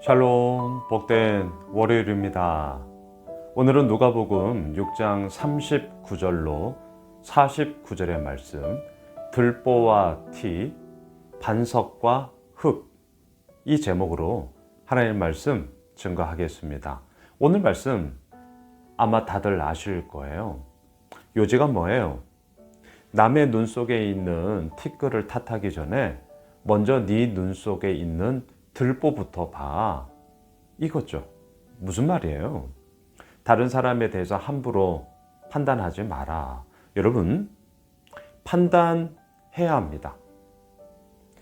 샬롬, 복된 월요일입니다. 오늘은 누가복음 6장 39절로 49절의 말씀, 들보와 티, 반석과 흙, 이 제목으로 하나님의 말씀 증거하겠습니다. 오늘 말씀 아마 다들 아실 거예요. 요지가 뭐예요? 남의 눈 속에 있는 티끌을 탓하기 전에 먼저 네 눈 속에 있는 들보부터 봐. 이거죠. 무슨 말이에요? 다른 사람에 대해서 함부로 판단하지 마라. 여러분, 판단해야 합니다.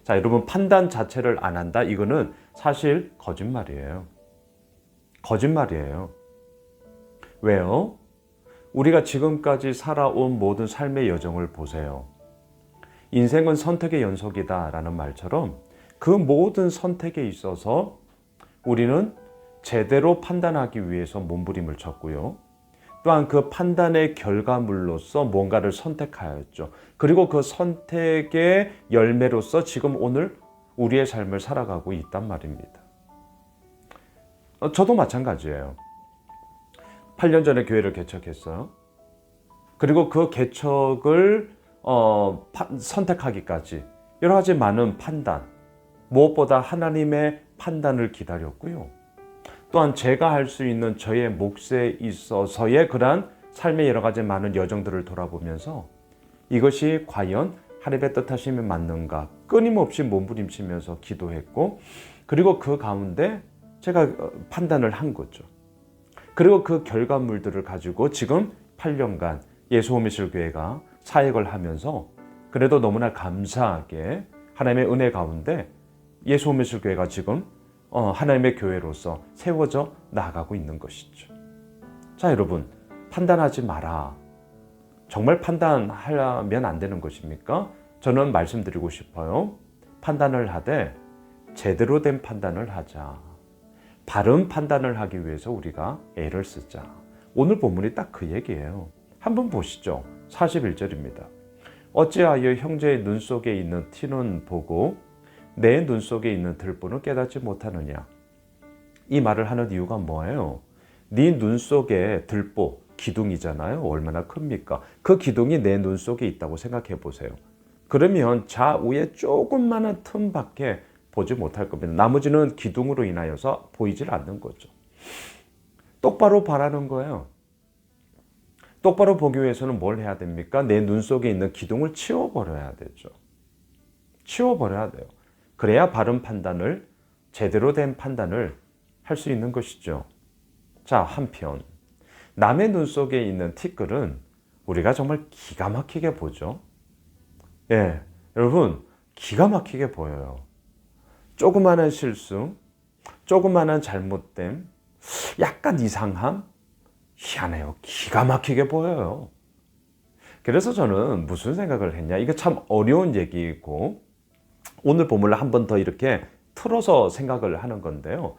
자, 여러분, 판단 자체를 안 한다? 이거는 사실 거짓말이에요. 거짓말이에요. 왜요? 우리가 지금까지 살아온 모든 삶의 여정을 보세요. 인생은 선택의 연속이다라는 말처럼 그 모든 선택에 있어서 우리는 제대로 판단하기 위해서 몸부림을 쳤고요. 또한 그 판단의 결과물로서 뭔가를 선택하였죠. 그리고 그 선택의 열매로서 지금 오늘 우리의 삶을 살아가고 있단 말입니다. 저도 마찬가지예요. 8년 전에 교회를 개척했어요. 그리고 그 개척을 선택하기까지 여러 가지 많은 판단, 무엇보다 하나님의 판단을 기다렸고요. 또한 제가 할 수 있는 저의 몫에 있어서의 그러한 삶의 여러 가지 많은 여정들을 돌아보면서 이것이 과연 하나님의 뜻하심에 맞는가 끊임없이 몸부림치면서 기도했고, 그리고 그 가운데 제가 판단을 한 거죠. 그리고 그 결과물들을 가지고 지금 8년간 예수호미실교회가 사역을 하면서 그래도 너무나 감사하게 하나님의 은혜 가운데 예수호미실교회가 지금 하나님의 교회로서 세워져 나아가고 있는 것이죠. 자, 여러분, 판단하지 마라. 정말 판단하면 안 되는 것입니까? 저는 말씀드리고 싶어요. 판단을 하되 제대로 된 판단을 하자. 바른 판단을 하기 위해서 우리가 애를 쓰자. 오늘 본문이 딱 그 얘기예요. 한번 보시죠. 41절입니다. 어찌하여 형제의 눈 속에 있는 티는 보고 내 눈 속에 있는 들보는 깨닫지 못하느냐. 이 말을 하는 이유가 뭐예요? 네 눈 속에 들보, 기둥이잖아요. 얼마나 큽니까? 그 기둥이 내 눈 속에 있다고 생각해 보세요. 그러면 좌우에 조금만한 틈밖에 보지 못할 겁니다. 나머지는 기둥으로 인하여서 보이질 않는 거죠. 똑바로 보라는 거예요. 똑바로 보기 위해서는 뭘 해야 됩니까? 내 눈 속에 있는 기둥을 치워버려야 되죠. 치워버려야 돼요. 그래야 바른 판단을, 제대로 된 판단을 할 수 있는 것이죠. 자, 한편 남의 눈 속에 있는 티끌은 우리가 정말 기가 막히게 보죠. 예, 여러분, 기가 막히게 보여요. 조그마한 실수, 조그마한 잘못됨, 약간 이상함, 희한해요. 기가 막히게 보여요. 그래서 저는 무슨 생각을 했냐. 이거 참 어려운 얘기이고 오늘 본문을 한 번 더 이렇게 틀어서 생각을 하는 건데요.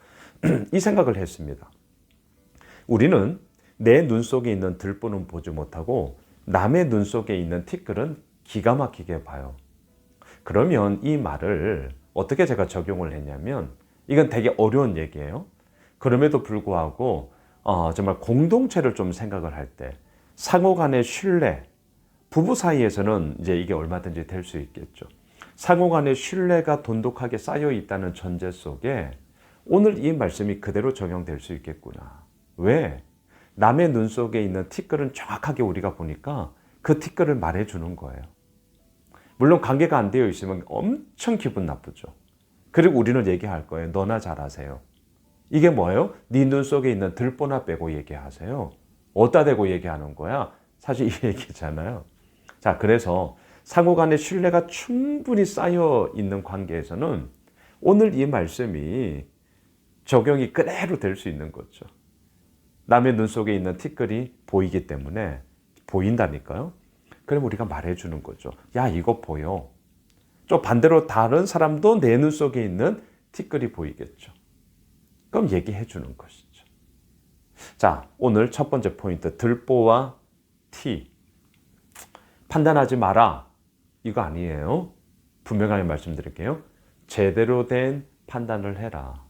이 생각을 했습니다. 우리는 내 눈 속에 있는 들보는 보지 못하고 남의 눈 속에 있는 티끌은 기가 막히게 봐요. 그러면 이 말을 어떻게 제가 적용을 했냐면, 이건 되게 어려운 얘기예요. 그럼에도 불구하고 정말 공동체를 좀 생각을 할 때 상호 간의 신뢰, 부부 사이에서는 이제 이게 얼마든지 될 수 있겠죠. 상호 간의 신뢰가 돈독하게 쌓여 있다는 전제 속에 오늘 이 말씀이 그대로 적용될 수 있겠구나. 왜? 남의 눈 속에 있는 티끌은 정확하게 우리가 보니까 그 티끌을 말해주는 거예요. 물론 관계가 안 되어 있으면 엄청 기분 나쁘죠. 그리고 우리는 얘기할 거예요. 너나 잘하세요. 이게 뭐예요? 네 눈 속에 있는 들보나 빼고 얘기하세요. 어디다 대고 얘기하는 거야? 사실 이 얘기잖아요. 자, 그래서 상호 간의 신뢰가 충분히 쌓여 있는 관계에서는 오늘 이 말씀이 적용이 그대로 될 수 있는 거죠. 남의 눈 속에 있는 티끌이 보이기 때문에, 보인다니까요. 그럼 우리가 말해주는 거죠. 야, 이거 보여. 또 반대로 다른 사람도 내 눈 속에 있는 티끌이 보이겠죠. 그럼 얘기해 주는 것이죠. 자, 오늘 첫 번째 포인트, 들보와 티. 판단하지 마라. 이거 아니에요. 분명하게 말씀드릴게요. 제대로 된 판단을 해라.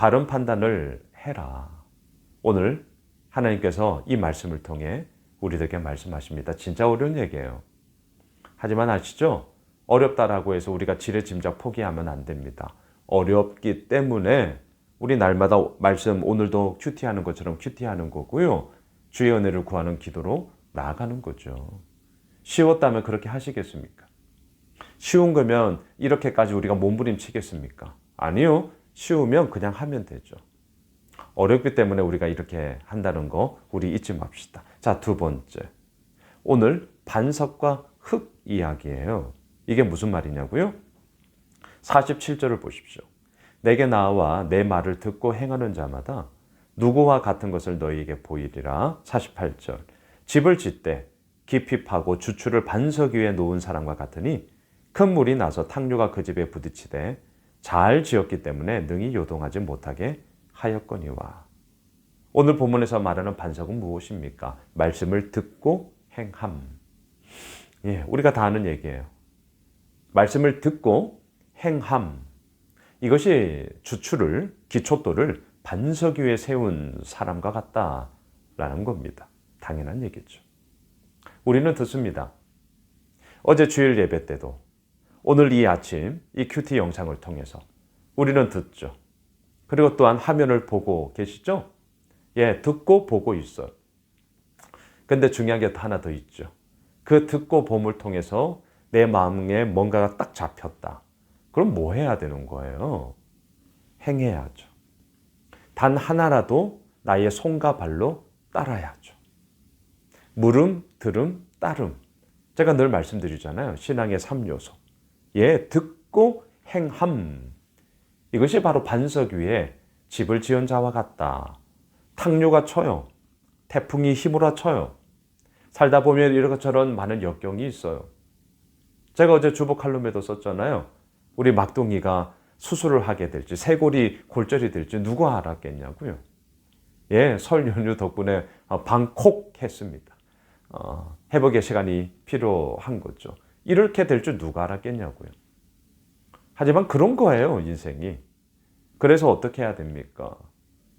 바른 판단을 해라. 오늘 하나님께서 이 말씀을 통해 우리들에게 말씀하십니다. 진짜 어려운 얘기예요. 하지만 아시죠? 어렵다라고 해서 우리가 지레짐작 포기하면 안 됩니다. 어렵기 때문에 우리 날마다 말씀 오늘도 큐티하는 것처럼 큐티하는 거고요. 주의 은혜를 구하는 기도로 나아가는 거죠. 쉬웠다면 그렇게 하시겠습니까? 쉬운 거면 이렇게까지 우리가 몸부림치겠습니까? 아니요. 쉬우면 그냥 하면 되죠. 어렵기 때문에 우리가 이렇게 한다는 거 우리 잊지 맙시다. 자, 두 번째. 오늘 반석과 흙 이야기예요. 이게 무슨 말이냐고요? 47절을 보십시오. 내게 나와 내 말을 듣고 행하는 자마다 누구와 같은 것을 너희에게 보이리라. 48절. 집을 짓되 깊이 파고 주추를 반석 위에 놓은 사람과 같으니 큰 물이 나서 탕류가 그 집에 부딪히되 잘 지었기 때문에 능히 요동하지 못하게 하였거니와. 오늘 본문에서 말하는 반석은 무엇입니까? 말씀을 듣고 행함. 예, 우리가 다 아는 얘기예요. 말씀을 듣고 행함. 이것이 주추를, 기초돌을 반석 위에 세운 사람과 같다라는 겁니다. 당연한 얘기죠. 우리는 듣습니다. 어제 주일 예배 때도 오늘 이 아침 이 큐티 영상을 통해서 우리는 듣죠. 그리고 또한 화면을 보고 계시죠? 예, 듣고 보고 있어요. 근데 중요한 게 하나 더 있죠. 그 듣고 봄을 통해서 내 마음에 뭔가가 딱 잡혔다. 그럼 뭐 해야 되는 거예요? 행해야죠. 단 하나라도 나의 손과 발로 따라야죠. 물음, 들음, 따름. 제가 늘 말씀드리잖아요. 신앙의 3요소. 예, 듣고 행함. 이것이 바로 반석 위에 집을 지은 자와 같다. 탕류가 쳐요. 태풍이 휘몰아 쳐요. 살다 보면 이런 것처럼 많은 역경이 있어요. 제가 어제 주보 칼럼에도 썼잖아요. 우리 막둥이가 수술을 하게 될지, 쇄골이 골절이 될지 누가 알았겠냐고요. 예, 설 연휴 덕분에 방콕 했습니다. 회복의 시간이 필요한 거죠. 이렇게 될 줄 누가 알았겠냐고요. 하지만 그런 거예요, 인생이. 그래서 어떻게 해야 됩니까?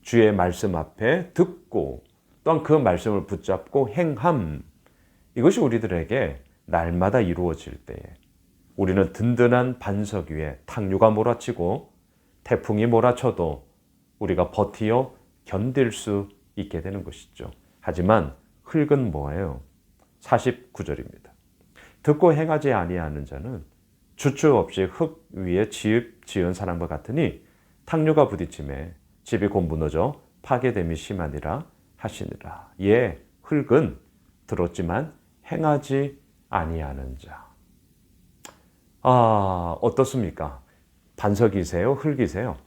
주의 말씀 앞에 듣고 또한 그 말씀을 붙잡고 행함. 이것이 우리들에게 날마다 이루어질 때에 우리는 든든한 반석 위에 탕류가 몰아치고 태풍이 몰아쳐도 우리가 버티어 견딜 수 있게 되는 것이죠. 하지만 흙은 뭐예요? 49절입니다. 듣고 행하지 아니하는 자는 주추 없이 흙 위에 집 지은 사람과 같으니 탕류가 부딪힘에 집이 곧 무너져 파괴됨이 심하니라 하시니라. 예, 흙은 들었지만 행하지 아니하는 자. 어떻습니까? 반석이세요? 흙이세요?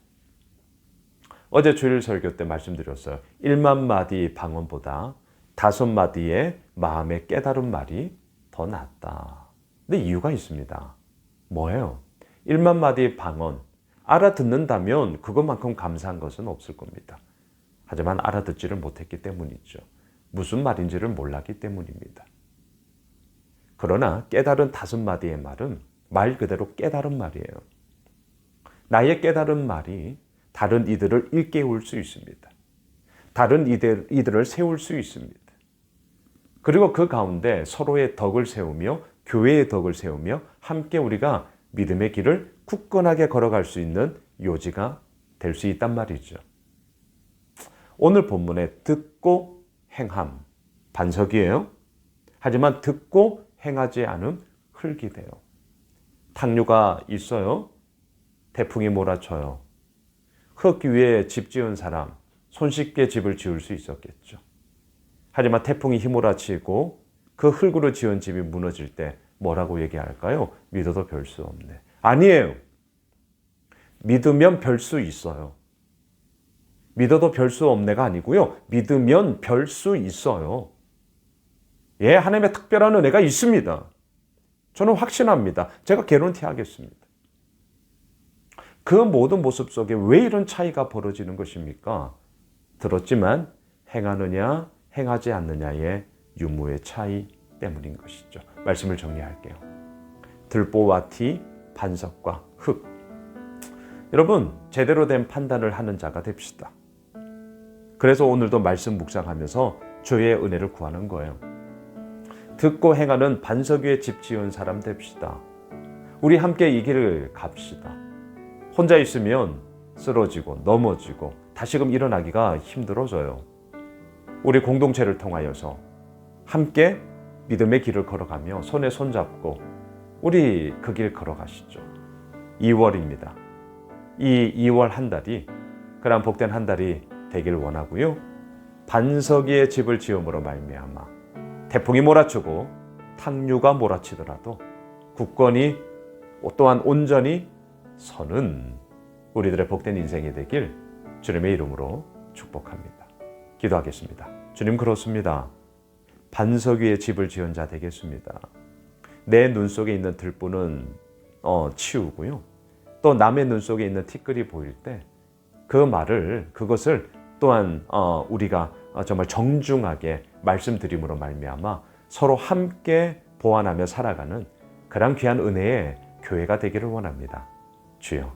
어제 주일 설교 때 말씀드렸어요. 1만 마디 방언보다 5마디의 마음의 깨달은 말이 더 낫다. 근데 이유가 있습니다. 뭐예요? 1만 마디 방언. 알아듣는다면 그것만큼 감사한 것은 없을 겁니다. 하지만 알아듣지를 못했기 때문이죠. 무슨 말인지를 몰랐기 때문입니다. 그러나 깨달은 5마디의 말은 말 그대로 깨달은 말이에요. 나의 깨달은 말이 다른 이들을 일깨울 수 있습니다. 다른 이들을 세울 수 있습니다. 그리고 그 가운데 서로의 덕을 세우며 교회의 덕을 세우며 함께 우리가 믿음의 길을 굳건하게 걸어갈 수 있는 요지가 될 수 있단 말이죠. 오늘 본문에 듣고 행함, 반석이에요. 하지만 듣고 행하지 않음, 흙이 돼요. 탕류가 있어요. 태풍이 몰아쳐요. 흙 위에 집 지은 사람, 손쉽게 집을 지을 수 있었겠죠. 하지만 태풍이 휘몰아치고 그 흙으로 지은 집이 무너질 때 뭐라고 얘기할까요? 믿어도 별 수 없네. 아니에요. 믿으면 별 수 있어요. 믿어도 별 수 없네가 아니고요. 믿으면 별 수 있어요. 예, 하나님의 특별한 은혜가 있습니다. 저는 확신합니다. 제가 개런티 하겠습니다. 그 모든 모습 속에 왜 이런 차이가 벌어지는 것입니까? 들었지만 행하느냐 행하지 않느냐의 유무의 차이 때문인 것이죠. 말씀을 정리할게요. 들보와 티, 반석과 흙. 여러분, 제대로 된 판단을 하는 자가 됩시다. 그래서 오늘도 말씀 묵상하면서 주의 은혜를 구하는 거예요. 듣고 행하는 반석 위에 집 지은 사람 됩시다. 우리 함께 이 길을 갑시다. 혼자 있으면 쓰러지고 넘어지고 다시금 일어나기가 힘들어져요. 우리 공동체를 통하여서 함께 믿음의 길을 걸어가며 손에 손잡고 우리 그 길 걸어가시죠. 2월입니다. 이 2월 한 달이 그런 복된 한 달이 되길 원하고요. 반석 위에 집을 지음으로 말미암아 태풍이 몰아치고 탕류가 몰아치더라도 굳건히 또한 온전히 서는 우리들의 복된 인생이 되길 주님의 이름으로 축복합니다. 기도하겠습니다. 주님, 그렇습니다. 반석 위에 집을 지은 자 되겠습니다. 내 눈 속에 있는 들보는 치우고요. 또 남의 눈 속에 있는 티끌이 보일 때 그것을 또한 우리가 정말 정중하게 말씀드림으로 말미암아 서로 함께 보완하며 살아가는 그런 귀한 은혜의 교회가 되기를 원합니다. 주여,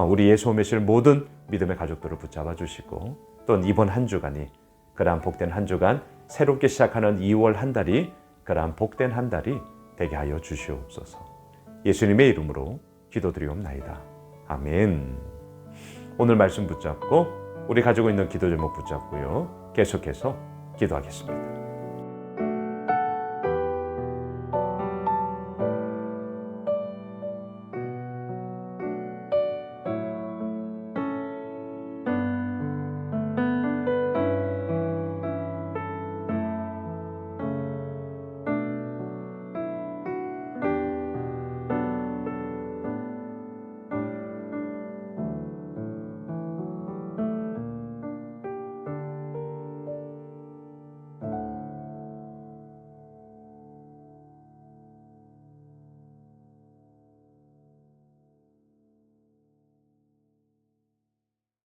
우리 예수 오매실 모든 믿음의 가족들을 붙잡아 주시고 또 이번 한 주간이 그러한 복된 한 주간 새롭게 시작하는 2월 한 달이 그러한 복된 한 달이 되게 하여 주시옵소서. 예수님의 이름으로 기도드리옵나이다. 아멘. 오늘 말씀 붙잡고 우리 가지고 있는 기도 제목 붙잡고요. 계속해서 기도하겠습니다.